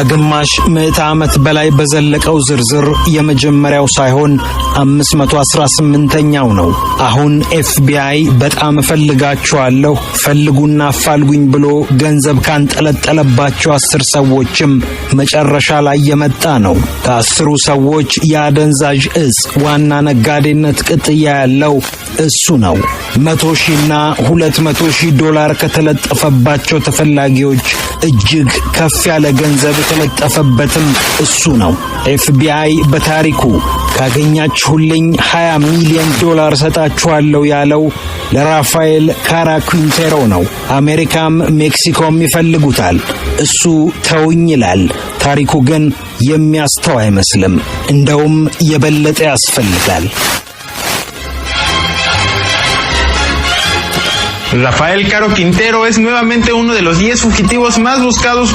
ከግማሽ ምዕተ ዓመት በላይ በዘለቀው ዝርዝር የመጀመሪያው ሳይሆን 518ኛው ነው። አሁን ኤፍቢአይ በጣም እፈልጋቸዋለሁ ፈልጉና አፋልጉኝ ብሎ ገንዘብ ካንጠለጠለባቸው 10 ሰዎችም መጨረሻ ላይ የመጣ ነው። ከ10ሩ ሰዎች የአደንዛዥ እጽ ዋና ነጋዴነት ቅጥያ ያለው እሱ ነው። 100,000ና 200,000 ዶላር ከተለጠፈባቸው ተፈላጊዎች እጅግ ከፍ ያለ ገንዘብ የተለጠፈበትም እሱ ነው። ኤፍቢአይ በታሪኩ ካገኛችሁልኝ 20 ሚሊዮን ዶላር ሰጣችኋለሁ ያለው ለራፋኤል ካራኩንቴሮ ነው። አሜሪካም ሜክሲኮም ይፈልጉታል። እሱ ተውኝ ይላል። ታሪኩ ግን የሚያስተው አይመስልም። እንደውም የበለጠ ያስፈልጋል። Rafael Caro Quintero es nuevamente uno de los 10 fugitivos más buscados